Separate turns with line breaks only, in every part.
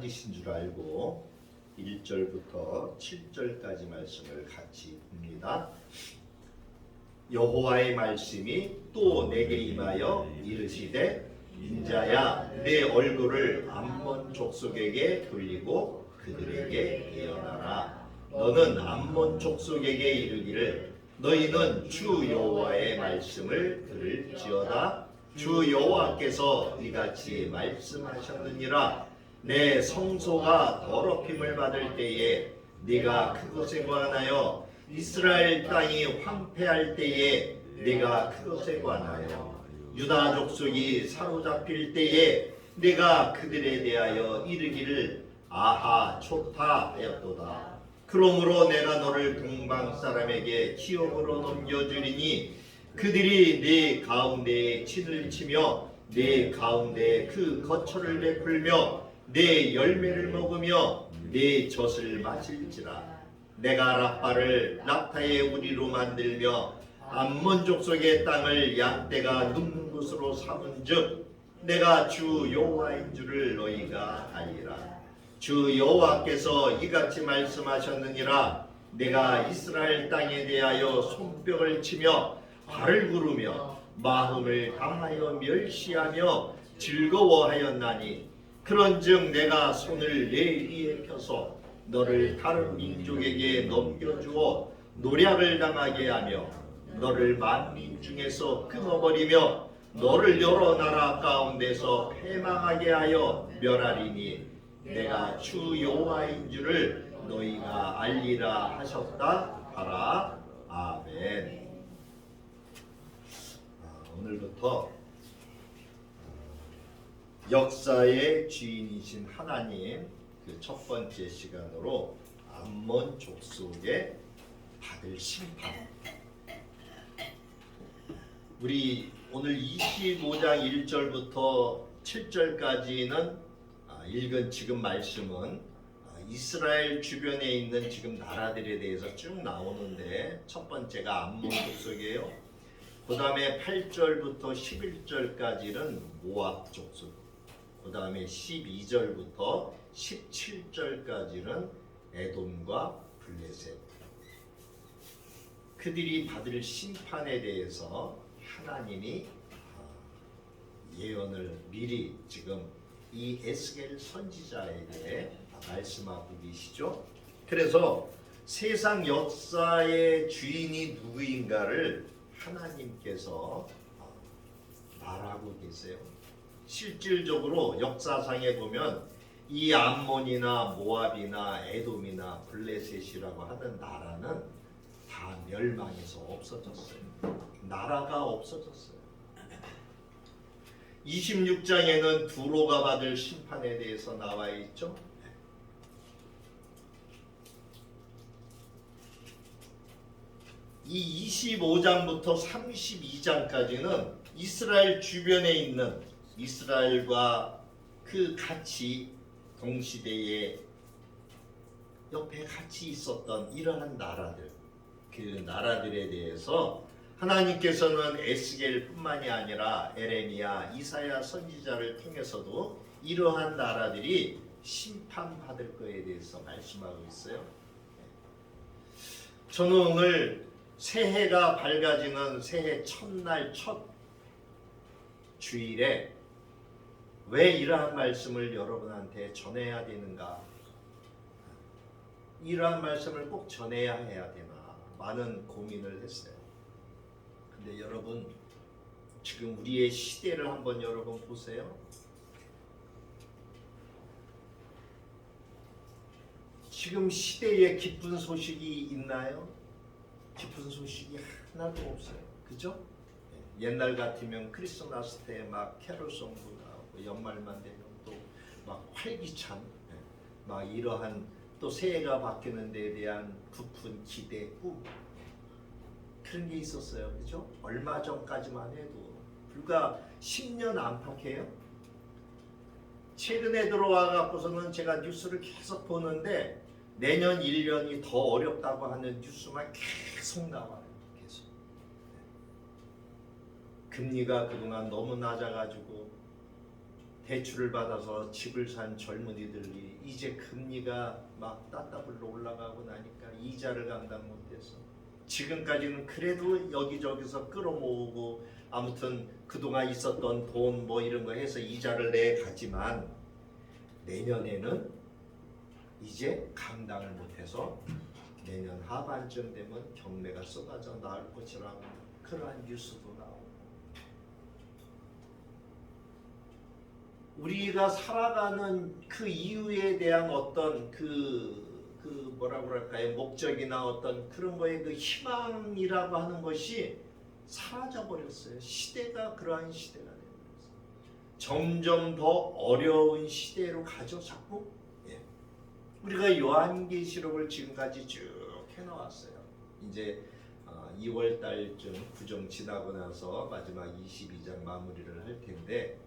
하나님이신 줄 알고 1절부터 7절까지 말씀을 같이 봅니다. 여호와의 말씀이 또 내게 임하여 이르시되 인자야 내 얼굴을 암몬 족속에게 돌리고 그들에게 예언하라. 너는 암몬 족속에게 이르기를 너희는 주 여호와의 말씀을 들을지어다. 주 여호와께서 이같이 말씀하셨느니라. 내 성소가 더럽힘을 받을 때에 네가 그것에 관하여 이스라엘 땅이 황폐할 때에 네가 그것에 관하여 유다 족속이 사로잡힐 때에 네가 그들에 대하여 이르기를 아하 좋다 하였도다. 그러므로 내가 너를 동방 사람에게 기업으로 넘겨주리니 그들이 네 가운데에 진을 치며 네 가운데에 그 거처를 베풀며 네 열매를 먹으며 네 젖을 마실지라. 내가 라빠를 랍타의 우리로 만들며 암몬 족속의 땅을 양떼가 눕는 곳으로 삼은즉 내가 주 여호와인 줄을 너희가 알리라. 주 여호와께서 이같이 말씀하셨느니라. 내가 이스라엘 땅에 대하여 손뼉을 치며 발을 구르며 마음을 강하여 멸시하며 즐거워하였나니 그런즉 내가 손을 내 위에 펴서 너를 다른 민족에게 넘겨주어 노략을 당하게 하며 너를 만민 중에서 끊어버리며 너를 여러 나라 가운데서 패망하게 하여 멸하리니 내가 주 여호와인 줄을 너희가 알리라 하셨다 하라. 아멘. 오늘부터 역사의 주인이신 하나님 그 첫 번째 시간으로 암몬 족속에 받을 심판. 우리 오늘 25장 1절부터 7절까지는 읽은 지금 말씀은 이스라엘 주변에 있는 지금 나라들에 대해서 쭉 나오는데 첫 번째가 암몬 족속이에요. 그 다음에 8절부터 11절까지는 모압 족속, 그 다음에 12절부터 17절까지는 에돔과 블레셋. 그들이 받을 심판에 대해서 하나님이 예언을 미리 지금 이 에스겔 선지자에게 말씀하고 계시죠. 그래서 세상 역사의 주인이 누구인가를 하나님께서 말하고 계세요. 실질적으로 역사상에 보면 이 암몬이나 모압이나 에돔이나 블레셋이라고 하는 나라는 다 멸망해서 없어졌어요. 나라가 없어졌어요. 26장에는 두로가 받을 심판에 대해서 나와 있죠. 이 25장부터 32장까지는 이스라엘 주변에 있는 이스라엘과 그 같이 동시대에 옆에 같이 있었던 이러한 나라들, 그 나라들에 대해서 하나님께서는 에스겔뿐만이 아니라 에레미야, 이사야 선지자를 통해서도 이러한 나라들이 심판받을 것에 대해서 말씀하고 있어요. 저는 오늘 새해가 밝아지는 새해 첫날 첫 주일에 왜 이러한 말씀을 여러분한테 전해야 되는가? 이러한 말씀을 꼭 전해야 해야 되나? 많은 고민을 했어요. 근데 여러분 지금 우리의 시대를 한번 여러분 보세요. 지금 시대에 기쁜 소식이 있나요? 기쁜 소식이 하나도 없어요. 그죠? 옛날 같으면 크리스마스 때 막 캐롤송도 나오고 연말만 되면 또 막 활기찬 막 이러한 또 새해가 바뀌는 데에 대한 부푼 기대, 꿈 그런 게 있었어요. 그죠? 얼마 전까지만 해도 불과 10년 안팎이에요. 최근에 들어와 갖고서는 제가 뉴스를 계속 보는데 내년 1년이 더 어렵다고 하는 뉴스만 계속 나와요. 계속. 금리가 그동안 너무 낮아가지고 대출을 받아서 집을 산 젊은이들이 이제 금리가 막 따따블로 올라가고 나니까 이자를 감당 못해서 지금까지는 그래도 여기저기서 끌어모으고 아무튼 그동안 있었던 돈 뭐 이런 거 해서 이자를 내가지만 내년에는 이제 감당을 못해서 내년 하반쯤 되면 경매가 쏟아져 나올 것이라는 그러한 뉴스도 나오고, 우리가 살아가는 그 이유에 대한 어떤 그 뭐라고 그럴까요? 목적이나 어떤 그런 거에 그 희망이라고 하는 것이 사라져 버렸어요. 시대가 그러한 시대가 되는 거예요. 점점 더 어려운 시대로 가죠, 자꾸. 예. 우리가 요한계시록을 지금까지 쭉 해나왔어요. 이제 2월 달쯤 구정 지나고 나서 마지막 22장 마무리를 할 텐데,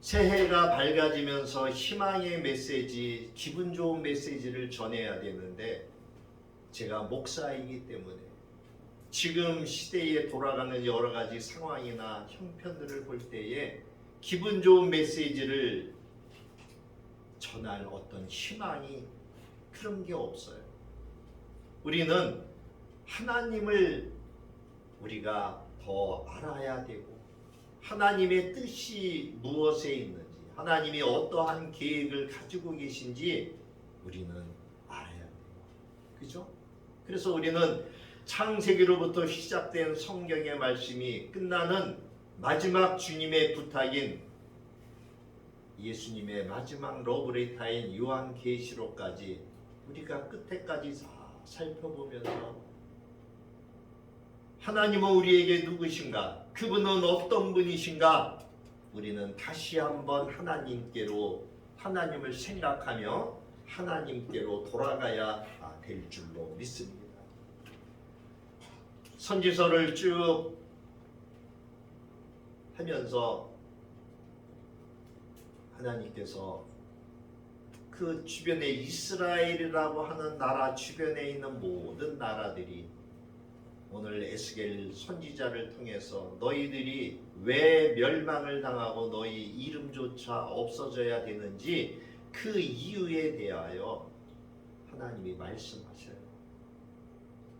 새해가 밝아지면서 희망의 메시지, 기분 좋은 메시지를 전해야 되는데, 제가 목사이기 때문에 지금 시대에 돌아가는 여러 가지 상황이나 형편들을 볼 때에 기분 좋은 메시지를 전할 어떤 희망이 그런 게 없어요. 우리는 하나님을 우리가 더 알아야 되고, 하나님의 뜻이 무엇에 있는지, 하나님이 어떠한 계획을 가지고 계신지 우리는 알아야 돼요. 그죠? 그래서 우리는 창세기로부터 시작된 성경의 말씀이 끝나는 마지막 주님의 부탁인 예수님의 마지막 러브레터인 요한계시록까지 우리가 끝에까지 다 살펴보면서 하나님은 우리에게 누구신가? 그분은 어떤 분이신가? 우리는 다시 한번 하나님을 생각하며 하나님께로 돌아가야 될 줄로 믿습니다. 선지서를 쭉 하면서 하나님께서 그 주변에 이스라엘이라고 하는 나라 주변에 있는 모든 나라들이 오늘 에스겔 선지자를 통해서 너희들이 왜 멸망을 당하고 너희 이름조차 없어져야 되는지 그 이유에 대하여 하나님이 말씀하셔요.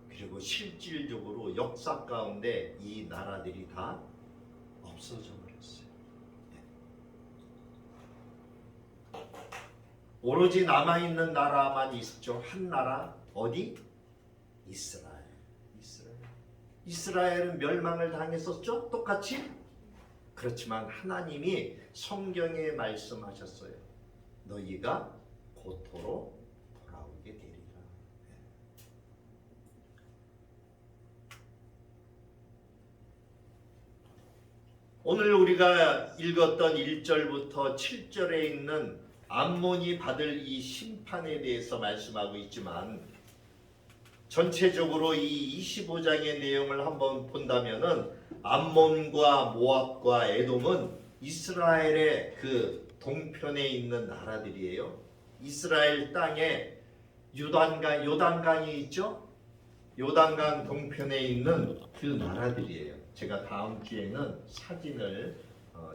그리고 실질적으로 역사 가운데 이 나라들이 다 없어져 버렸어요. 오로지 남아있는 나라만 있죠. 한 나라, 어디? 이스라엘. 이스라엘은 멸망을 당했었죠? 똑같이? 그렇지만 하나님이 성경에 말씀하셨어요. 너희가 고토로 돌아오게 되리라. 오늘 우리가 읽었던 1절부터 7절에 있는 암몬이 받을 이 심판에 대해서 말씀하고 있지만, 전체적으로 이 25장의 내용을 한번 본다면은 암몬과 모압과 에돔은 이스라엘의 그 동편에 있는 나라들이에요. 이스라엘 땅에 요단강이 있죠? 요단강 동편에 있는 그 나라들이에요. 제가 다음 주에는 사진을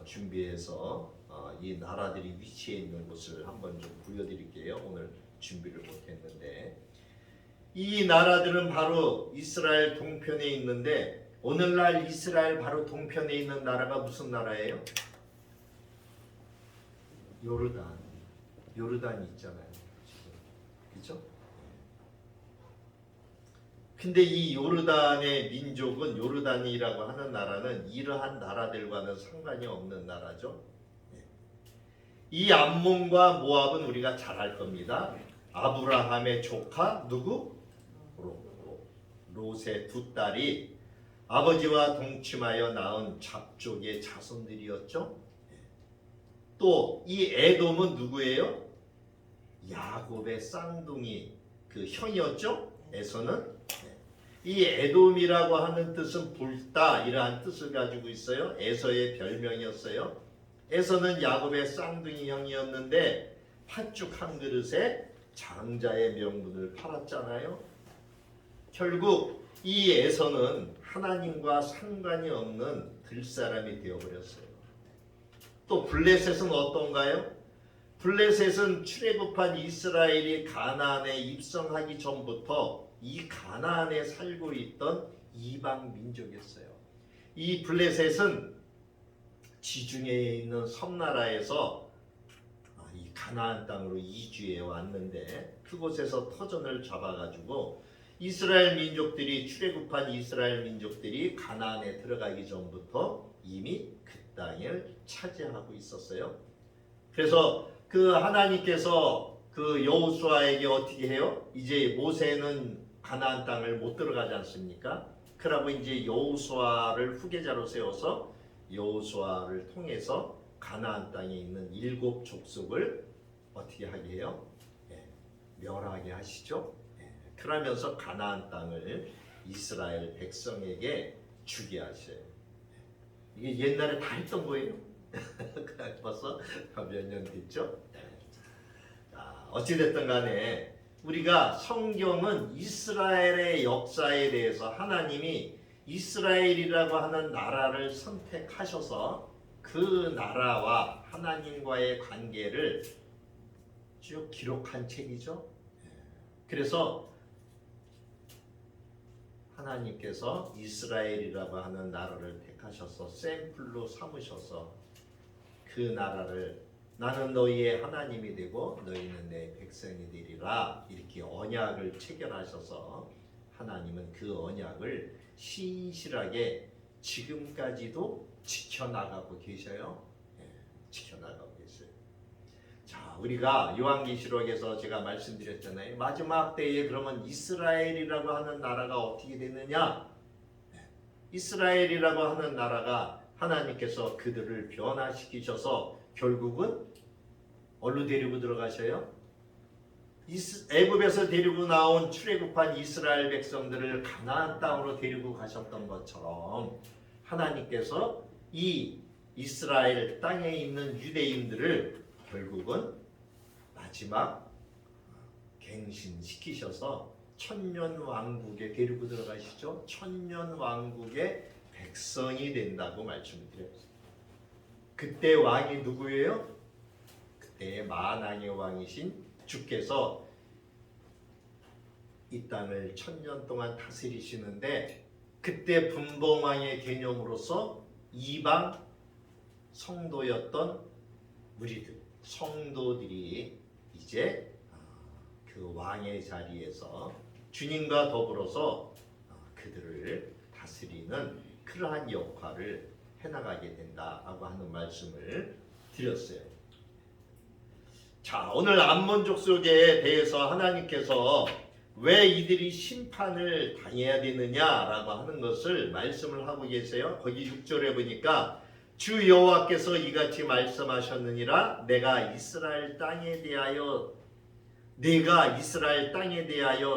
준비해서 이 나라들이 위치해 있는 곳을 한번 좀 보여드릴게요. 오늘 준비를 못했는데, 이 나라들은 바로 이스라엘 동편에 있는데, 오늘날 이스라엘 바로 동편에 있는 나라가 무슨 나라예요? 요르단 있잖아요. 그죠? 근데 이 요르단의 민족은, 요르단이라고 하는 나라는 이러한 나라들과는 상관이 없는 나라죠. 이 암몬과 모압은 우리가 잘 알 겁니다. 아브라함의 조카 누구? 롯의 두 딸이 아버지와 동침하여 낳은 잡족의 자손들이었죠. 또 이 에돔은 누구예요? 야곱의 쌍둥이 그 형이었죠. 에서는 이 에돔이라고 하는 뜻은 붉다 이러한 뜻을 가지고 있어요. 에서의 별명이었어요. 에서는 야곱의 쌍둥이 형이었는데 팥죽 한 그릇에 장자의 명분을 팔았잖아요. 결국 이 에서는 하나님과 상관이 없는 들사람이 되어버렸어요. 또 블레셋은 어떤가요? 블레셋은 출애굽한 이스라엘이 가나안에 입성하기 전부터 이 가나안에 살고 있던 이방 민족이었어요. 이 블레셋은 지중해에 있는 섬나라에서 이 가나안 땅으로 이주해 왔는데 그곳에서 터전을 잡아가지고 이스라엘 민족들이 출애굽한 이스라엘 민족들이 가나안에 들어가기 전부터 이미 그 땅을 차지하고 있었어요. 그래서 그 하나님께서 그 여호수아에게 어떻게 해요? 이제 모세는 가나안 땅을 못 들어가지 않습니까? 그러고 이제 여호수아를 후계자로 세워서 여호수아를 통해서 가나안 땅에 있는 7 족속을 어떻게 하게 해요? 멸하게 하시죠. 그러면서 가나안 땅을 이스라엘 백성에게 주게 하셔요. 이게 옛날에 다 했던 거예요. 벌써 몇 년 됐죠. 어찌됐든 간에 우리가 성경은 이스라엘의 역사에 대해서 하나님이 이스라엘이라고 하는 나라를 선택하셔서 그 나라와 하나님과의 관계를 쭉 기록한 책이죠. 그래서 하나님께서 이스라엘이라고 하는 나라를 택하셔서 샘플로 삼으셔서 그 나라를 나는 너희의 하나님이 되고 너희는 내 백성이 되리라 이렇게 언약을 체결하셔서 하나님은 그 언약을 신실하게 지금까지도 지켜나가고 계셔요. 지켜나가고 계세요. 자, 우리가 요한계시록에서 제가 말씀드렸잖아요. 마지막 때에 그러면 이스라엘이라고 하는 나라가 어떻게 되느냐? 이스라엘이라고 하는 나라가 하나님께서 그들을 변화시키셔서 결국은 어디로 데리고 들어가셔요? 애굽에서 데리고 나온 출애굽한 이스라엘 백성들을 가나안 땅으로 데리고 가셨던 것처럼 하나님께서 이 이스라엘 땅에 있는 유대인들을 결국은 마지막 갱신시키셔서 천년 왕국에 데리고 들어가시죠. 천년 왕국의 백성이 된다고 말씀드렸어요. 그때 왕이 누구예요? 그때 만왕의 왕이신 주께서 이 땅을 천년 동안 다스리시는데 그때 분봉왕의 개념으로서 이방 성도였던 우리들, 성도들이 이제 그 왕의 자리에서 주님과 더불어서 그들을 다스리는 그러한 역할을 해나가게 된다라고 하는 말씀을 드렸어요. 자, 오늘 암몬 족속에 대해서 하나님께서 왜 이들이 심판을 당해야 되느냐라고 하는 것을 말씀을 하고 계세요. 거기 6절에 보니까 주 여호와께서 이같이 말씀하셨느니라 내가 이스라엘 땅에 대하여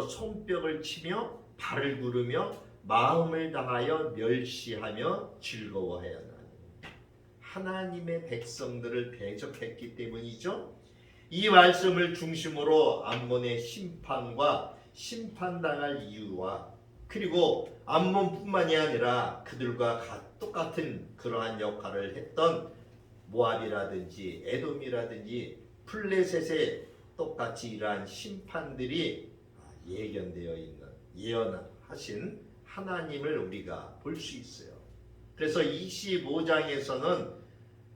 손뼉을 치며 발을 구르며 마음을 다하여 멸시하며 즐거워하였나니 하나님의 백성들을 대적했기 때문이죠. 이 말씀을 중심으로 암몬의 심판과 심판당할 이유와 그리고 암몬뿐만이 아니라 그들과 똑같은 그러한 역할을 했던 모압이라든지 에돔이라든지 블레셋에 똑같이 이러한 심판들이 예견되어 있는 예언하신 하나님을 우리가 볼 수 있어요. 그래서 25장에서는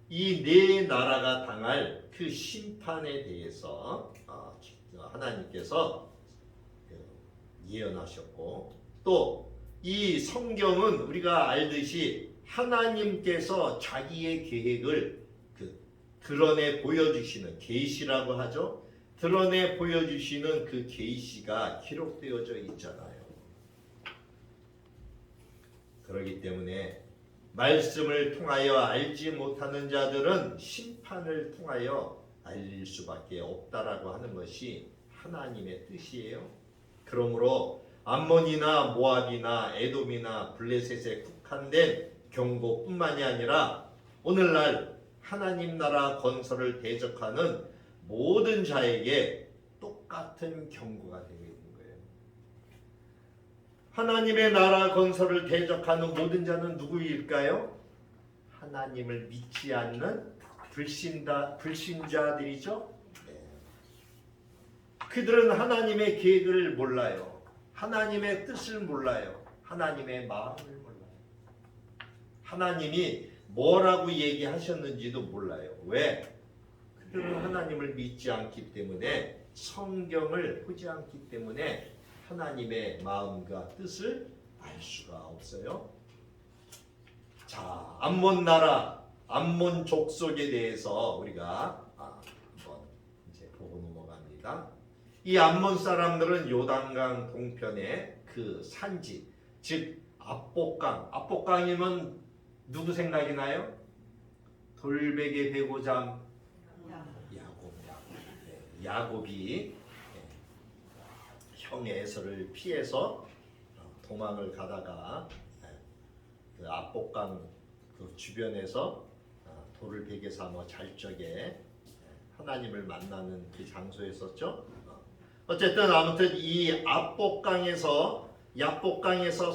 이 네 나라가 당할 그 심판에 대해서 하나님께서 예언하셨고 또 이 성경은 우리가 알듯이 하나님께서 자기의 계획을 드러내 보여주시는 계시라고 하죠. 드러내 보여주시는 그 계시가 기록되어져 있잖아요. 그렇기 때문에 말씀을 통하여 알지 못하는 자들은 심판을 통하여 알릴 수밖에 없다라고 하는 것이 하나님의 뜻이에요. 그러므로 암몬이나 모압이나 에돔이나 블레셋에 국한된 경고뿐만이 아니라 오늘날 하나님 나라 건설을 대적하는 모든 자에게 똑같은 경고가 되고 있는 거예요. 하나님의 나라 건설을 대적하는 모든 자는 누구일까요? 하나님을 믿지 않는 불신자들이죠. 네. 그들은 하나님의 계획을 몰라요. 하나님의 뜻을 몰라요. 하나님의 마음을 몰라요. 하나님이 뭐라고 얘기하셨는지도 몰라요. 왜? 그들은 하나님을 믿지 않기 때문에, 성경을 보지 않기 때문에 하나님의 마음과 뜻을 알 수가 없어요. 자, 암몬 나라, 암몬 족속에 대해서 우리가 한번 이제 보고 넘어갑니다. 이 암몬 사람들은 요단강 동편의 그 산지, 즉 압복강. 압복강이면 누구 생각이 나요? 돌베개 배고잠 야곱이 형 에서를 피해서 도망을 가다가 그 압복강 그 주변에서 돌을 베개 삼아 잘 적에 하나님을 만나는 그 장소였었죠. 어쨌든 아무튼 이 압복강에서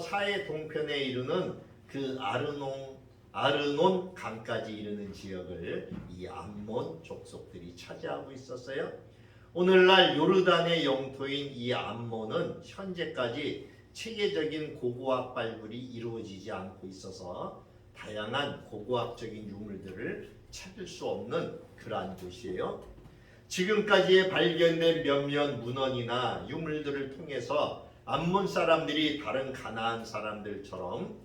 사해 동편에 이르는 그 아르논 강까지 이르는 지역을 이 암몬 족속들이 차지하고 있었어요. 오늘날 요르단의 영토인 이 암몬은 현재까지 체계적인 고고학 발굴이 이루어지지 않고 있어서 다양한 고고학적인 유물들을 찾을 수 없는 그러한 곳이에요. 지금까지 발견된 몇몇 문헌이나 유물들을 통해서 암몬 사람들이 다른 가나안 사람들처럼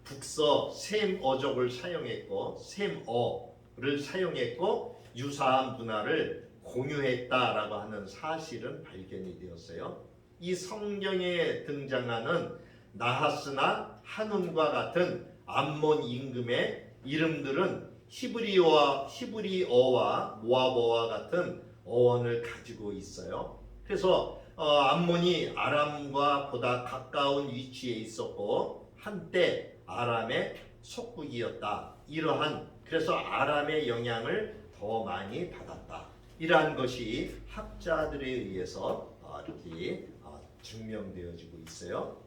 북서 셈어족을 사용했고 셈어를 사용했고 유사한 문화를 공유했다라고 하는 사실은 발견이 되었어요. 이 성경에 등장하는 나하스나 하눈과 같은 암몬 임금의 이름들은 히브리어와 모아버와 같은 어원을 가지고 있어요. 그래서 암몬이 아람과 보다 가까운 위치에 있었고 한때 아람의 속국이었다. 그래서 아람의 영향을 더 많이 받았다. 이러한 것이 학자들에 의해서 이렇게 증명되어지고 있어요.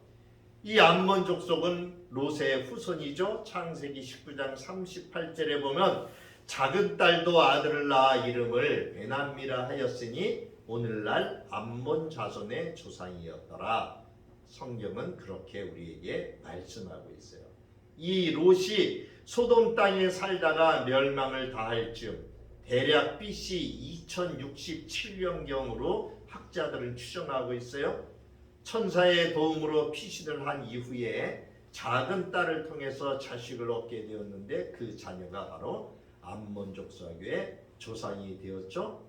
이 암몬 족속은 롯의 후손이죠. 창세기 19장 38절에 보면 작은 딸도 아들을 낳아 이름을 베남미라 하였으니 오늘날 암몬 자손의 조상이었더라. 성경은 그렇게 우리에게 말씀하고 있어요. 이 롯이 소돔 땅에 살다가 멸망을 당할 즈음 대략 BC 2067년경으로 학자들은 추정하고 있어요. 천사의 도움으로 피신을 한 이후에 작은 딸을 통해서 자식을 얻게 되었는데 그 자녀가 바로 암몬 족속의 조상이 되었죠.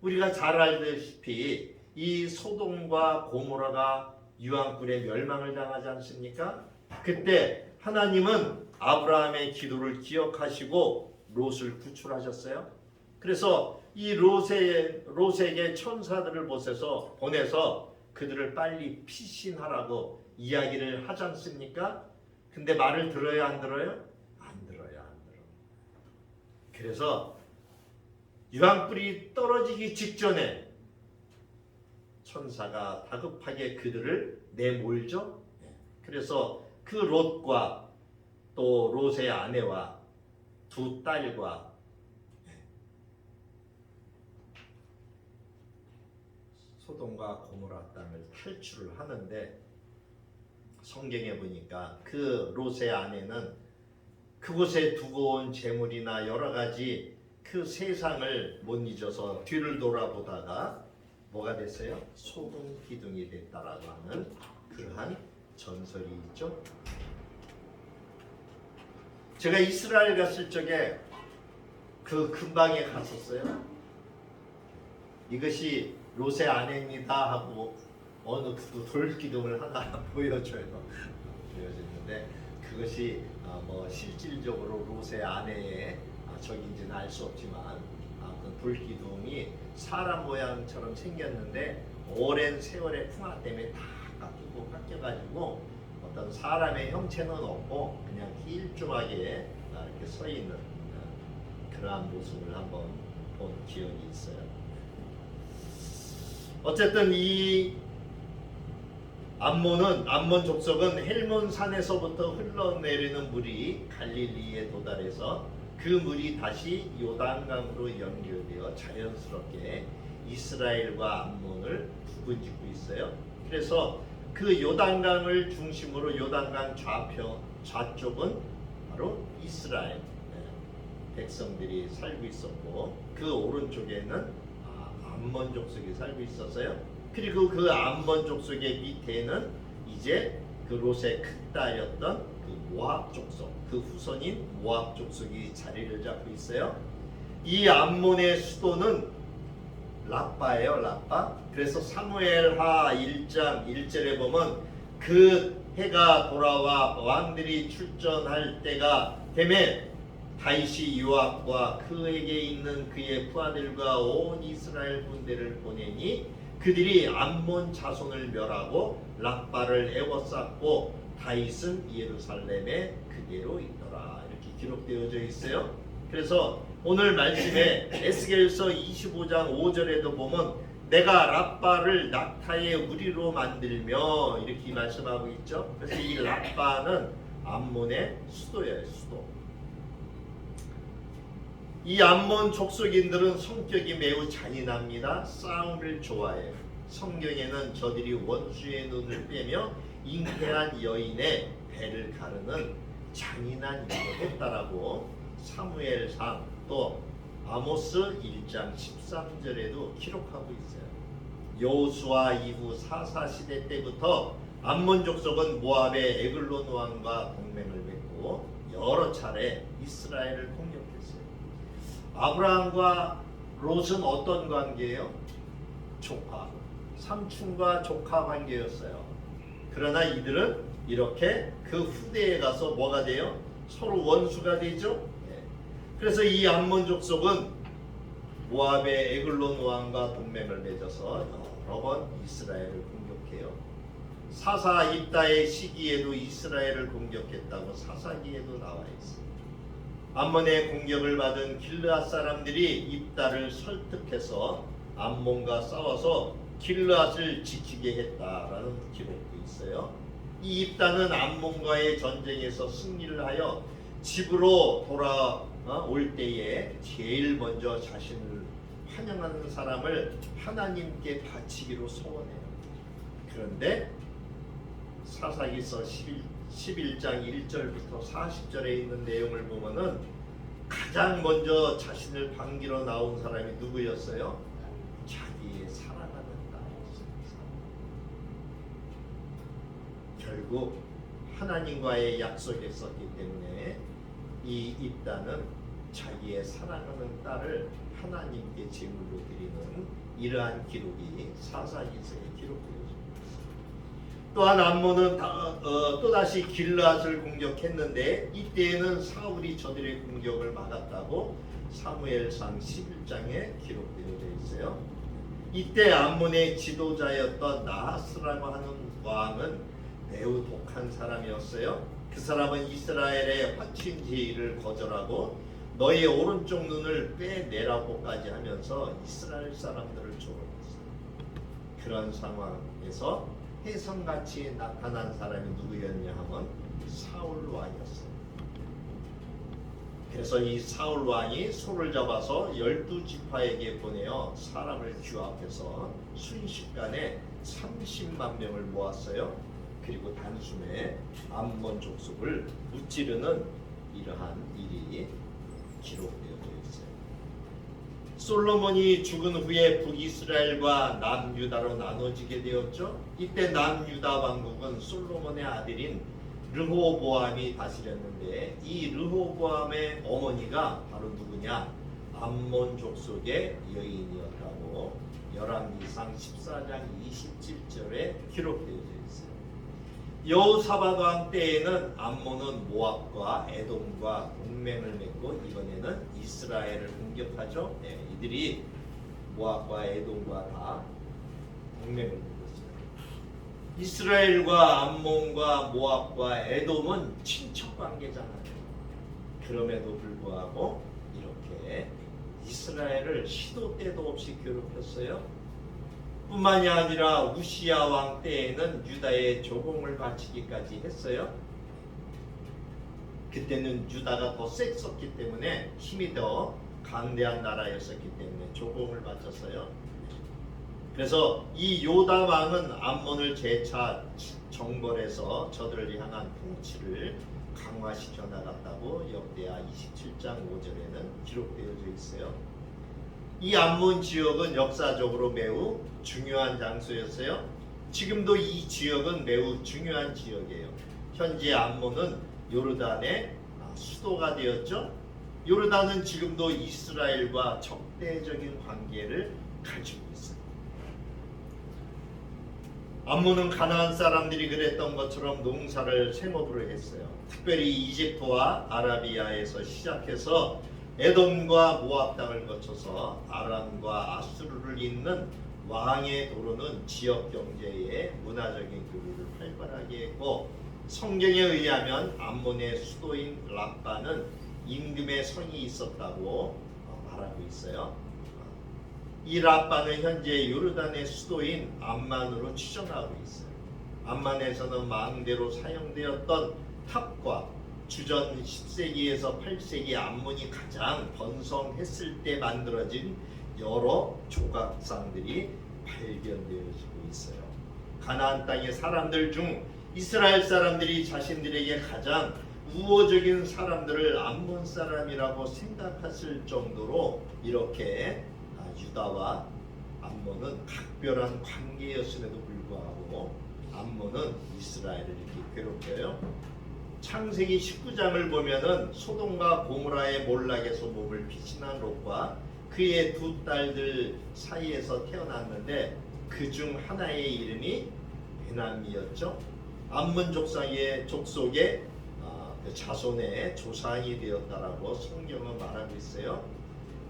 우리가 잘 알다시피 이 소돔과 고모라가 유황불에 멸망을 당하지 않습니까? 그때 하나님은 아브라함의 기도를 기억하시고 롯을 구출하셨어요. 그래서 이 롯에게 천사들을 보내서 그들을 빨리 피신하라고 이야기를 하지 않습니까? 근데 말을 들어요, 안 들어요? 안 들어요. 그래서 유황불이 떨어지기 직전에 천사가 다급하게 그들을 내몰죠. 그래서 그 롯과 또 롯의 아내와 두 딸과 소돔과 고모라 땅을 탈출을 하는데 성경에 보니까 그 롯의 아내는 그곳에 두고 온 재물이나 여러 가지 그 세상을 못 잊어서 뒤를 돌아보다가 뭐가 됐어요? 소금 기둥이 됐다라고 하는 그러한 전설이 있죠. 제가 이스라엘 갔을 적에 그 근방에 갔었어요. 이것이 롯의 아내입니다 하고 어느 그 돌기둥을 하나 보여줬는데 그것이 뭐 실질적으로 롯의 아내의 적인지는 알 수 없지만 그 돌기둥이 사람 모양처럼 생겼는데 오랜 세월의 풍화 때문에 다 깎여가지고 어떤 사람의 형체는 없고 그냥 길쭉하게 이렇게 서 있는 그러한 모습을 한번 본 기억이 있어요. 어쨌든 이 암몬 족속은 헬몬 산에서부터 흘러내리는 물이 갈릴리에 도달해서 그 물이 다시 요단강으로 연결되어 자연스럽게 이스라엘과 암몬을 구분짓고 있어요. 그래서 그 요단강을 중심으로 요단강 좌쪽은 바로 이스라엘 백성들이 살고 있었고, 그 오른쪽에는 암몬 족속이 살고 있었어요. 그리고 그 암몬 족속의 밑에는 이제 그 롯의 큰 딸이었던 그 모압 족속, 그 후손인 모압 족속이 자리를 잡고 있어요. 이 암몬의 수도는 라빠예요, 라빠. 그래서 사무엘하 1장 1절에 보면 그 해가 돌아와 왕들이 출전할 때가 되면 다윗이 요압과 그에게 있는 그의 부하들과 온 이스라엘 군대를 보내니 그들이 암몬 자손을 멸하고 라빠를 에워쌌고 다윗은 예루살렘에 그대로 있더라. 이렇게 기록되어져 있어요. 그래서 오늘 말씀에 에스겔서 25장 5절에도 보면 내가 라빠를 낙타의 우리로 만들며 이렇게 말씀하고 있죠. 그래서 이 라빠는 암몬의 수도예요, 수도. 이 암몬 족속인들은 성격이 매우 잔인합니다. 싸움을 좋아해요. 성경에는 저들이 원수의 눈을 빼며 잉태한 여인의 배를 가르는 잔인한 일을 했다라고 사무엘상 또 아모스 1장 13절에도 기록하고 있어요. 여호수아 이후 사사 시대 때부터 암몬 족속은 모압의 에글론 왕과 동맹을 맺고 여러 차례 이스라엘을 공격했어요. 아브라함과 롯은 어떤 관계예요? 조카, 삼촌과 조카 관계였어요. 그러나 이들은 이렇게 그 후대에 가서 뭐가 돼요? 서로 원수가 되죠. 그래서 이 암몬 족속은 모압의 에글론 왕과 동맹을 맺어서 여러 번 이스라엘을 공격해요. 사사 입다의 시기에도 이스라엘을 공격했다고 사사기에도 나와 있어요. 암몬의 공격을 받은 길르앗 사람들이 입다를 설득해서 암몬과 싸워서 길르앗을 지키게 했다라는 기록도 있어요. 이 입다는 암몬과의 전쟁에서 승리를 하여 집으로 돌아올 때에 제일 먼저 자신을 환영하는 사람을 하나님께 바치기로 소원해요. 그런데 사사기서 11장 1절부터 40절에 있는 내용을 보면은 가장 먼저 자신을 반기러 나온 사람이 누구였어요? 자기의 사랑하는 딸이었어요. 결국 하나님과의 약속했었기 때문에 이 입다는 자기의 사랑하는 딸을 하나님께 제물로 드리는 이러한 기록이 사사기서에 기록되어집니다. 또한 암몬은 또다시 길르앗을 공격했는데 이때에는 사울이 저들의 공격을 막았다고 사무엘상 11장에 기록되어져 있어요. 이때 암몬의 지도자였던 나하스라고 하는 왕은 매우 독한 사람이었어요. 그 사람은 이스라엘의 화친 제의를 거절하고 너의 오른쪽 눈을 빼내라고까지 하면서 이스라엘 사람들을 조롱했어요. 그런 상황에서 혜성같이 나타난 사람이 누구였냐 하면 사울 왕이었어요. 그래서 이 사울 왕이 소를 잡아서 12지파에게 보내어 사람을 규합해서 순식간에 30만 명을 모았어요. 그리고 단숨에 암몬 족속을 무찌르는 이러한 일이 기록되어져 있어요. 솔로몬이 죽은 후에 북이스라엘과 남유다로 나눠지게 되었죠. 이때 남유다 왕국은 솔로몬의 아들인 르호보암이 다스렸는데 이 르호보암의 어머니가 바로 누구냐? 암몬 족속의 여인이었다고 열왕기상 14장 27절에 기록되어져 있어요. 여호사밧 왕 때에는 암몬은 모압과 에돔과 동맹을 맺고 이번에는 이스라엘을 공격하죠. 이들이 모압과 에돔과 다 동맹을 맺었어요. 이스라엘과 암몬과 모압과 에돔은 친척 관계잖아요. 그럼에도 불구하고 이렇게 이스라엘을 시도 때도 없이 괴롭혔어요. 뿐만이 아니라 우시야 왕 때에는 유다의 조공을 바치기까지 했어요. 그때는 유다가 더 셌었기 때문에 힘이 더 강대한 나라였었기 때문에 조공을 바쳤어요. 그래서 이 요담 왕은 암몬을 재차 정벌해서 저들을 향한 통치를 강화시켜 나갔다고 역대하 27장 5절에는 기록되어져 있어요. 이 암몬 지역은 역사적으로 매우 중요한 장소였어요. 지금도 이 지역은 매우 중요한 지역이에요. 현재 암몬은 요르단의 수도가 되었죠. 요르단은 지금도 이스라엘과 적대적인 관계를 가지고 있어요. 암몬은 가나안 사람들이 그랬던 것처럼 농사를 생업으로 했어요. 특별히 이집트와 아라비아에서 시작해서 에돔과 모압 땅을 거쳐서 아람과 아수르를 잇는 왕의 도로는 지역 경제에 문화적인 교류를 활발하게 했고, 성경에 의하면 암몬의 수도인 랍바는 임금의 성이 있었다고 말하고 있어요. 이 랍바는 현재 요르단의 수도인 암만으로 추정하고 있어요. 암만에서는 망대로 사용되었던 탑과 주전 10세기에서 8세기 암몬이 가장 번성했을 때 만들어진 여러 조각상들이 발견되어지고 있어요. 가나안 땅의 사람들 중 이스라엘 사람들이 자신들에게 가장 우호적인 사람들을 암몬 사람이라고 생각했을 정도로 이렇게 유다와 암몬은 각별한 관계였음에도 불구하고 암몬은 이스라엘을 이렇게 괴롭혀요. 창세기 19장을 보면은 소돔과 고모라의 몰락에서 몸을 피신한 롯과 그의 두 딸들 사이에서 태어났는데 그 중 하나의 이름이 베남이었죠. 암몬 족속의 그 자손의 조상이 되었다라고 성경은 말하고 있어요.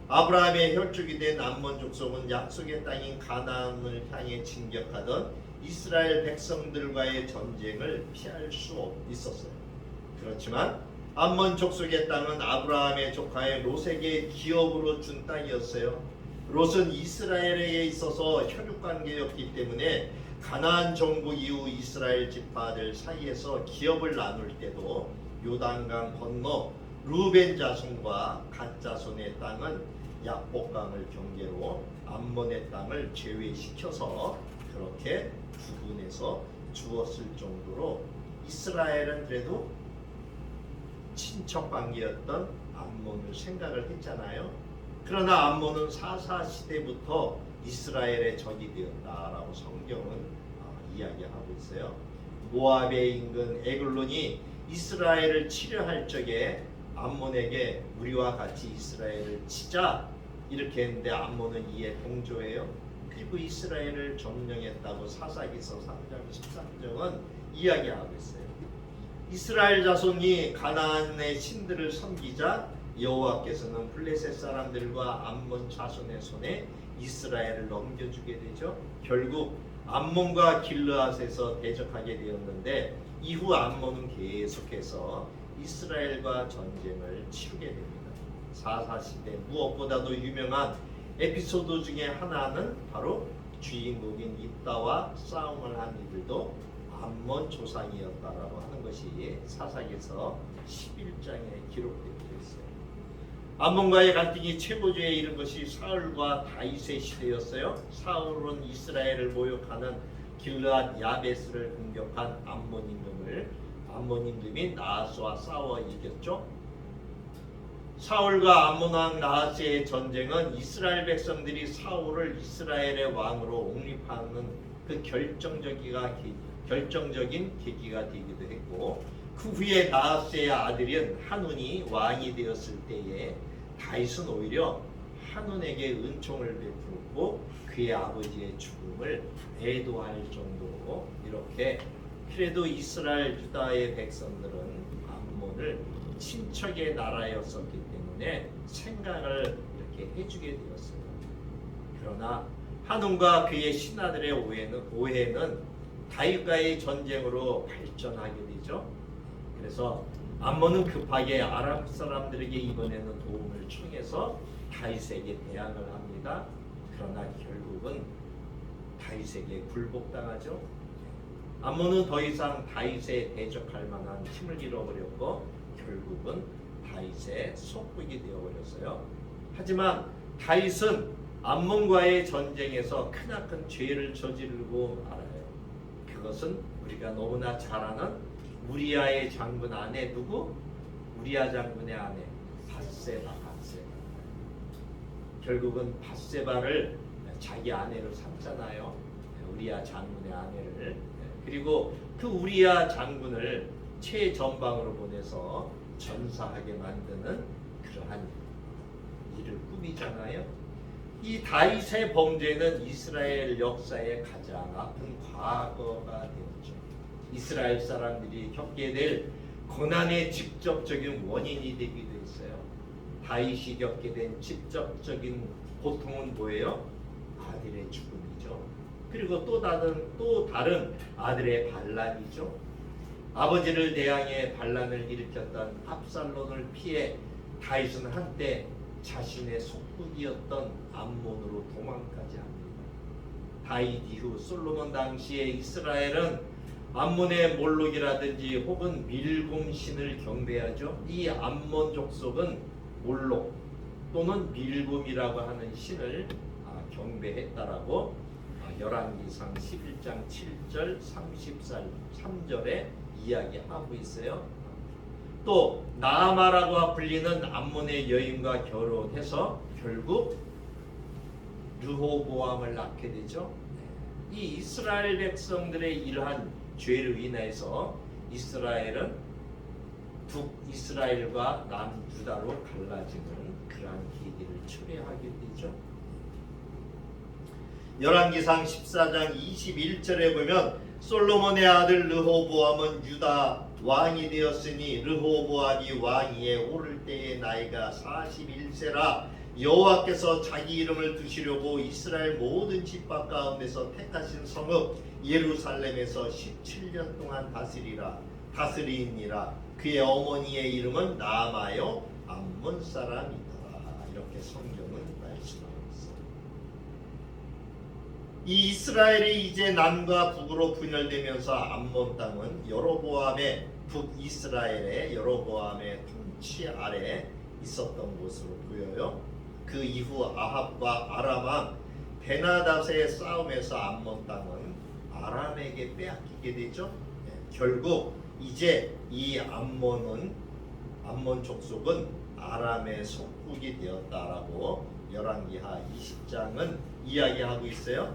아브라함의 혈족이 된 암몬 족속은 약속의 땅인 가나안을 향해 진격하던 이스라엘 백성들과의 전쟁을 피할 수 있었어요. 그렇지만 암몬 족속의 땅은 아브라함의 조카의 롯에게 기업으로 준 땅이었어요. 롯은 이스라엘에 있어서 혈육관계였기 때문에 가나안 정복 이후 이스라엘 지파들 사이에서 기업을 나눌 때도 요단강 건너 루벤 자손과 갓 자손의 땅은 약복강을 경계로 암몬의 땅을 제외시켜서 그렇게 구분해서 주었을 정도로 이스라엘은 그래도 친척 관계였던 암몬을 생각을 했잖아요. 그러나 암몬은 사사 시대부터 이스라엘의 적이 되었다라고 성경은 이야기하고 있어요. 모압의 인근 에글론이 이스라엘을 치려 할 적에 암몬에게 우리와 같이 이스라엘을 치자 이렇게 했는데 암몬은 이에 동조해요. 그리고 이스라엘을 점령했다고 사사기서 3장 13절은 이야기하고 있어요. 이스라엘 자손이 가나안의 신들을 섬기자 여호와께서는 블레셋 사람들과 암몬 자손의 손에 이스라엘을 넘겨주게 되죠. 결국 암몬과 길르앗에서 대적하게 되었는데 이후 암몬은 계속해서 이스라엘과 전쟁을 치르게 됩니다. 사사시대 무엇보다도 유명한 에피소드 중에 하나는 바로 주인공인 입다와 싸움을 한 이들도 암몬 조상이었다라고 하는 것이 사사기서 11장에 기록되어 있어요. 암몬과의 갈등이 최고조에 이른 것이 사울과 다윗의 시대였어요. 사울은 이스라엘을 모욕하는 길르앗 야베스를 공격한 암몬 임금인 나하스와 싸워 이겼죠. 사울과 암몬 왕 나하스의 전쟁은 이스라엘 백성들이 사울을 이스라엘의 왕으로 옹립하는 그 결정적인 계기가 되기도 했고, 그 후에 나하스의 아들인 한운이 왕이 되었을 때에 다윗은 오히려 한운에게 은총을 베풀었고 그의 아버지의 죽음을 애도할 정도로 이렇게 그래도 이스라엘 유다의 백성들은 암몬을 친척의 나라였었기 때문에 생각을 이렇게 해주게 되었어요. 그러나 한운과 그의 신하들의 오해는 다윗과의 전쟁으로 발전하게 되죠. 그래서 암몬은 급하게 아람 사람들에게 이번에는 도움을 청해서 다윗에게 대항을 합니다. 그러나 결국은 다윗에게 굴복당하죠. 암몬은 더 이상 다윗에 대적할 만한 힘을 잃어버렸고 결국은 다윗의 속국이 되어버렸어요. 하지만 다윗은 암몬과의 전쟁에서 크나큰 죄를 저지르고 말아요. 그것은 우리가 너무나 잘 아는 우리아의 장군 아내 누구? 우리아 장군의 아내 밧세바. 결국은 밧세바를 자기 아내로 삼잖아요. 우리아 장군의 아내를. 그리고 그 우리아 장군을 최전방으로 보내서 전사하게 만드는 그러한 일을 꾸미잖아요. 이 다윗의 범죄는 이스라엘 역사의 가장 아픈 과거가 되었죠. 이스라엘 사람들이 겪게 될 고난의 직접적인 원인이 되기도 했어요. 다윗이 겪게 된 직접적인 고통은 뭐예요? 아들의 죽음이죠. 그리고 또 다른 아들의 반란이죠. 아버지를 대항해 반란을 일으켰던 압살롬을 피해 다윗은 한때 자신의 속국이었던 암몬으로 도망까지 합니다. 다윗 이후 솔로몬 당시에 이스라엘은 암몬의 몰록이라든지 혹은 밀곰신을 경배하죠. 이 암몬 족속은 몰록 또는 밀곰이라고 하는 신을 경배했다라고 열왕기상 11장 7절 33절에 이야기하고 있어요. 또 나아마라고 불리는 암몬의 여인과 결혼해서 결국 르호보암을 낳게 되죠. 이 이스라엘 백성들의 이러한 죄로 인해서 이스라엘은 북이스라엘과 남유다로 갈라지는 그러한 계기를 초래하게 되죠. 열왕기상 14장 21절에 보면 솔로몬의 아들 르호보암은 유다 왕이 되었으니 르호보암이 왕위에 오를 때의 나이가 41세라 여호와께서 자기 이름을 두시려고 이스라엘 모든 집합 가운데서 택하신 성읍 예루살렘에서 17년 동안 다스리니라. 그의 어머니의 이름은 나아마요 암몬 사람이더라. 이렇게 성경은 말씀하고 있어요. 이 이스라엘이 이제 남과 북으로 분열되면서 암몬 땅은 여로보암의 북이스라엘의 여로보암의 통치 아래 있었던 것으로 보여요. 그 이후 아합과 아람 왕 베나닷의 싸움에서 암몬 땅은 아람에게 빼앗기게 되죠. 결국 이제 이 암몬 족속은 아람의 속국이 되었다라고 열왕기하 20장은 이야기하고 있어요.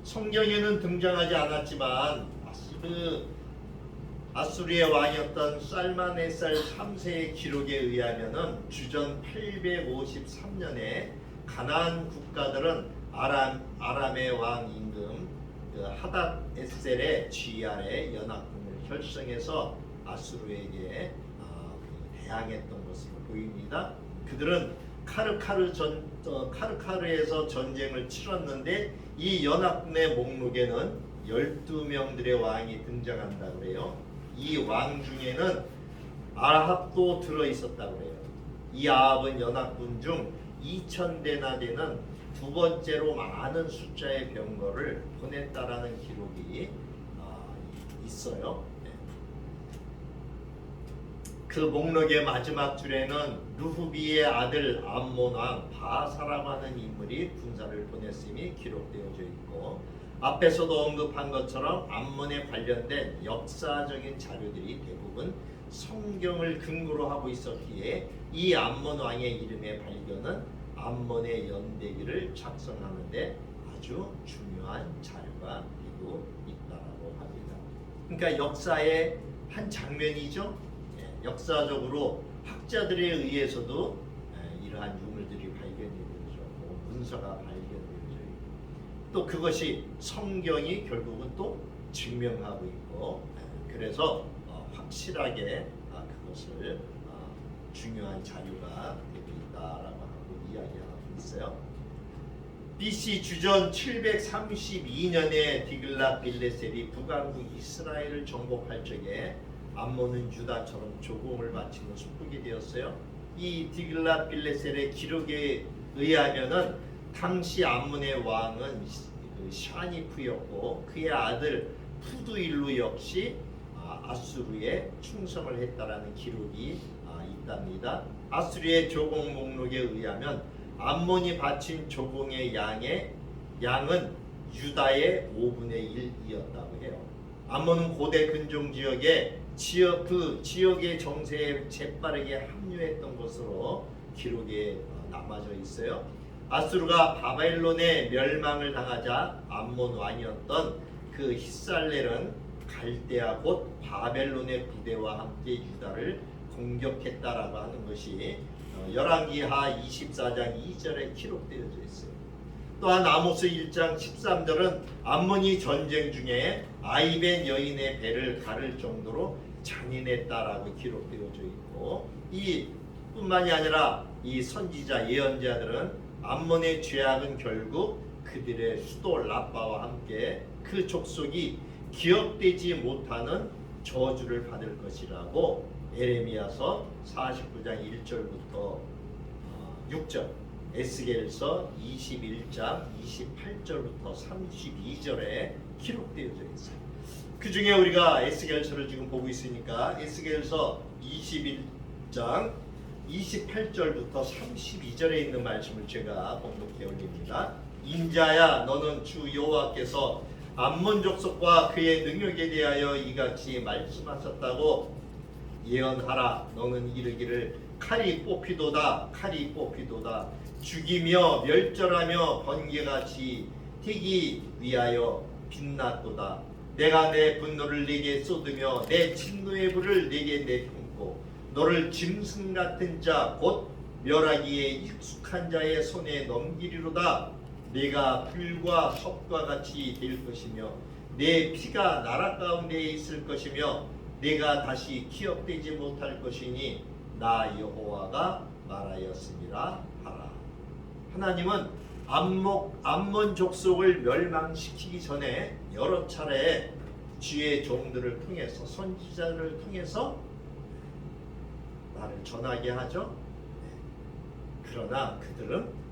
성경에는 등장하지 않았지만 아수르의 왕이었던 살마네살 3세의 기록에 의하면은 주전 853년에 가나안 국가들은 아람의 왕 임금 하닷에셀의 지휘 아래 연합군을 결성해서 아수르에게 대항했던 것으로 보입니다. 그들은 카르카르에서 전쟁을 치렀는데 이 연합군의 목록에는 12명들의 왕이 등장한다고 그래요. 이 왕 중에는 아합도 들어있었다고 그래요. 이 아합은 연합군 중 2000대나 되는 두 번째로 많은 숫자의 병거를 보냈다라는 기록이 있어요. 그 목록의 마지막 줄에는 루후비의 아들 암몬 왕 바사라고 하는 인물이 군사를 보냈음이 기록되어져 있고, 앞에서도 언급한 것처럼 암몬에 관련된 역사적인 자료들이 대부분 성경을 근거로 하고 있었기에 이 암몬 왕의 이름의 발견은 암몬의 연대기를 작성하는데 아주 중요한 자료가 되고 있다고 합니다. 그러니까 역사의 한 장면이죠. 역사적으로 학자들에 의해서도 이러한 유물들이 발견되어져 있고 문서가 발견되어져 있고, 또 그것이 성경이 결국은 또 증명하고 있고, 그래서 확실하게 그것을 중요한 자료가 되고 있다라고 하고 이야기하고 있어요. BC 주전 732년에 디글랏빌레셀이 북왕국 이스라엘을 정복할 적에 암몬은 유다처럼 조공을 바치는 속국이 되었어요. 이 디글랏빌레셀의 기록에 의하면은 당시 암몬의 왕은 샤니프였고 그의 아들 푸드일루 역시 아수르에 충성을 했다라는 기록이 있답니다. 아수르의 조공 목록에 의하면 암몬이 바친 조공의 양은 유다의 5분의 1이었다고 해요. 암몬은 고대 근종 지역에 그 지역의 정세에 재빠르게 합류했던 것으로 기록에 남아져 있어요. 아수르가 바벨론의 멸망을 당하자 암몬 왕이었던 그 히살렐은 갈대아 곧 바벨론의 부대와 함께 유다를 공격했다라고 하는 것이 열왕기하 24장 2절에 기록되어져 있어요. 또한 아모스 1장 13절은 암몬이 전쟁 중에 아이벤 여인의 배를 가를 정도로 잔인했다라고 기록되어져 있고, 이 뿐만이 아니라 이 선지자 예언자들은 암몬의 죄악은 결국 그들의 수도 라빠와 함께 그 족속이 기억되지 못하는 저주를 받을 것이라고 에레미야서 49장 1절부터 6절, 에스겔서 21장 28절부터 32절에 기록되어져 있어요. 그 중에 우리가 에스겔서를 지금 보고 있으니까 에스겔서 21장 28절부터 32절에 있는 말씀을 제가 번독해 올립니다. 인자야, 너는 주 여호와께서 암몬 족속과 그의 능력에 대하여 이같이 말씀하셨다고 예언하라. 너는 이르기를 칼이 뽑히도다, 칼이 뽑히도다. 죽이며 멸절하며 번개같이 튀기 위하여 빛났도다. 내가 내 분노를 네게 쏟으며 내 진노의 불을 네게 내뿜고 너를 짐승 같은 자 곧 멸하기에 익숙한 자의 손에 넘기리로다. 네가 불과 섭과 같이 될 것이며 내 피가 나라 가운데 있을 것이며 네가 다시 기억되지 못할 것이니 나 여호와가 말하였습니다 하라. 하나님은 암몬 족속을 멸망시키기 전에 여러 차례 주의 종들을 통해서, 선지자를 통해서 말을 전하게 하죠. 그러나 그들은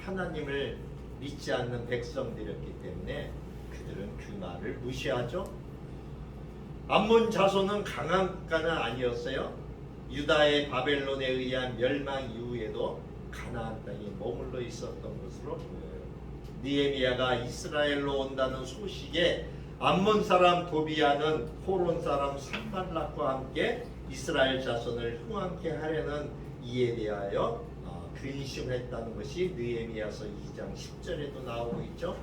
하나님을 믿지 않는 백성들이었기 때문에 그들은 그 말을 무시하죠. 암몬 자손은 강한 국가는 아니었어요. 유다의 바벨론에 의한 멸망 이후에도 가나안 땅에 머물러 있었던 것으로 보여요. 느헤미야가 이스라엘로 온다는 소식에 암몬 사람 도비아는 호론 사람 산발락과 함께 이스라엘 자손을 흥왕케 하려는 이에 대하여 근심했다는 것이 느헤미야서 2장 10절에도 나오고 있죠.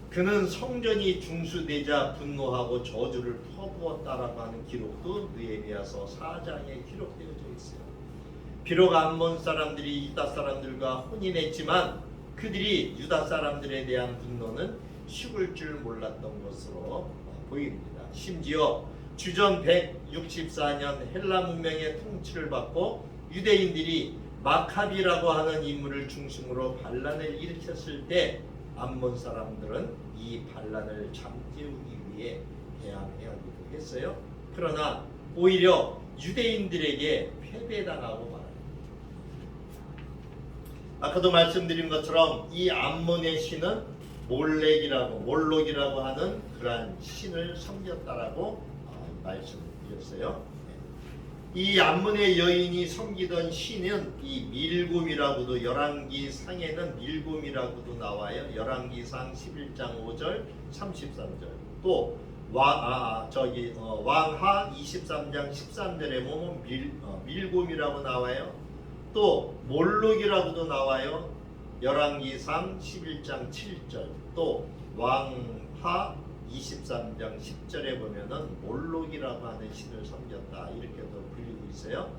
그는 성전이 중수되자 분노하고 저주를 퍼부었다라고 하는 기록도 느헤미야서 4장에 기록되어져 있어요. 비록 암몬 사람들이 유다 사람들과 혼인했지만 그들이 유다 사람들에 대한 분노는 식을 줄 몰랐던 것으로 보입니다. 심지어 주전 164년 헬라 문명의 통치를 받고 유대인들이 마카비라고 하는 인물을 중심으로 반란을 일으켰을 때 암몬 사람들은 이 반란을 잠재우기 위해 대항해하기도 했어요. 그러나 오히려 유대인들에게 패배당하고 말합니다. 아까도 말씀드린 것처럼 이 암몬의 신은 몰록이라고 하는 그러한 신을 섬겼다라고 말씀드렸어요. 이 암몬의 여인이 섬기던 신은 이 밀곰이라고도, 열왕기 상에는 밀곰이라고도 나와요. 열왕기상 11장 5절 33절. 또 왕하 23장 13절에 보면 밀곰이라고 나와요. 또 몰록이라고도 나와요. 열왕기상 11장 7절. 또 왕하 23장 10절에 보면은 몰록이라고 하는 신을 섬겼다 이렇게도 불리고 있어요.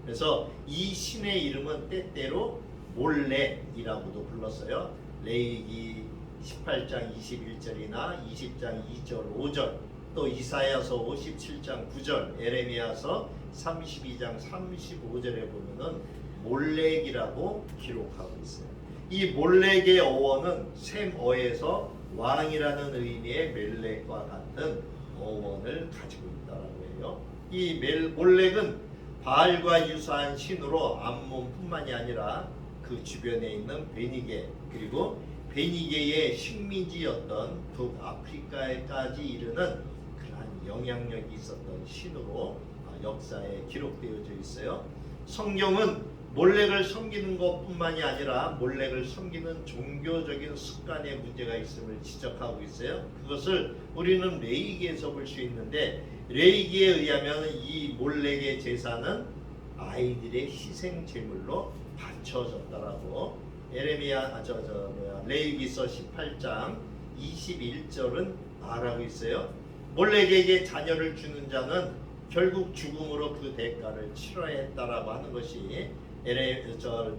그래서 이 신의 이름은 때때로 몰렉이라고도 불렀어요. 레위기 18장 21절이나 20장 2절 5절, 또 이사야서 57장 9절, 에레미야서 32장 35절에 보면은 몰렉이라고 기록하고 있어요. 이 몰렉의 어원은 셈어에서 왕이라는 의미의 멜렉과 같은 어원을 가지고 있다라고 해요. 이 몰렉은 바알과 유사한 신으로 암몬뿐만이 아니라 그 주변에 있는 베니게, 그리고 베니게의 식민지였던 북아프리카에까지 이르는 그런 영향력이 있었던 신으로 역사에 기록되어져 있어요. 성경은 몰렉을 섬기는 것뿐만이 아니라 몰렉을 섬기는 종교적인 습관의 문제가 있음을 지적하고 있어요. 그것을 우리는 레위기에서 볼 수 있는데, 레위기에 의하면 이 몰렉의 제사는 아이들의 희생 제물로 바쳐졌다라고 레위기서 18장 21절은 말하고 있어요. 몰렉에게 자녀를 주는 자는 결국 죽음으로 그 대가를 치러야 했다라고 하는 것이 레위기서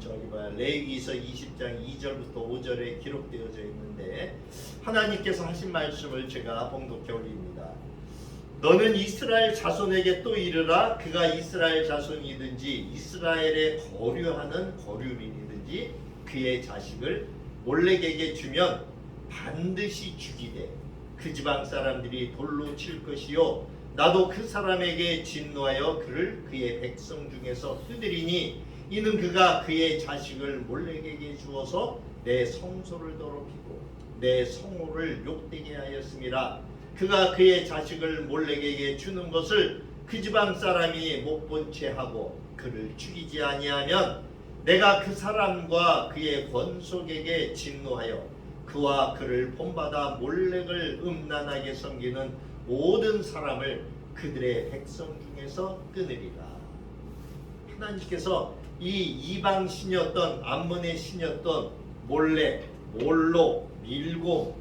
20장 2절부터 5절에 기록되어져 있는데, 하나님께서 하신 말씀을 제가 봉독해 올립니다. 너는 이스라엘 자손에게 또 이르라. 그가 이스라엘 자손이든지 이스라엘에 거류하는 거류민이든지 그의 자식을 몰렉에게 주면 반드시 죽이되 그 지방 사람들이 돌로 칠 것이요 나도 그 사람에게 진노하여 그를 그의 백성 중에서 뜯으리니 이는 그가 그의 자식을 몰렉에게 주어서 내 성소를 더럽히고 내 성호를 욕되게 하였음이라. 그가 그의 자식을 몰렉에게 주는 것을 그 지방 사람이 못 본 채 하고 그를 죽이지 아니하면 내가 그 사람과 그의 권속에게 진노하여 그와 그를 본받아 몰렉을 음란하게 섬기는 모든 사람을 그들의 백성 중에서 끊으리라. 하나님께서 이 이방 신이었던 암몬의 신이었던 몰렉, 몰록, 밀곰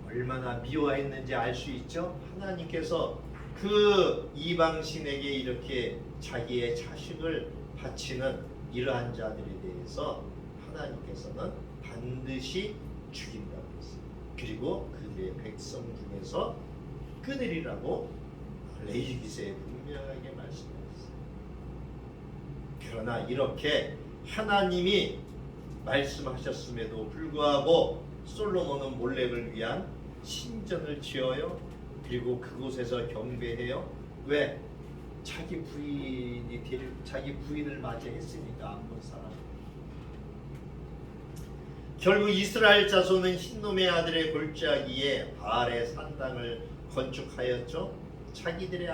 얼마나 미워했는지 알 수 있죠. 하나님께서 그 이방 신에게 이렇게 자기의 자식을 바치는 이러한 자들에 대해서 하나님께서는 반드시 죽인다고 했어요. 그리고 그들의 백성 중에서 끊으리라고 레위기서에 분명하게 말씀하셨어요. 그러나 이렇게 하나님이 말씀하셨음에도 불구하고 솔로몬은 몰렉을 위한 신전을 지어요. 그리고 그곳에서 경배해요. 왜? 자기 부인을 맞이했으니까 암몬 사람. 결국 이스라엘 자손은 흰놈의 아들의 골짜기에 바알의 산당을 건축하였죠. 자기들의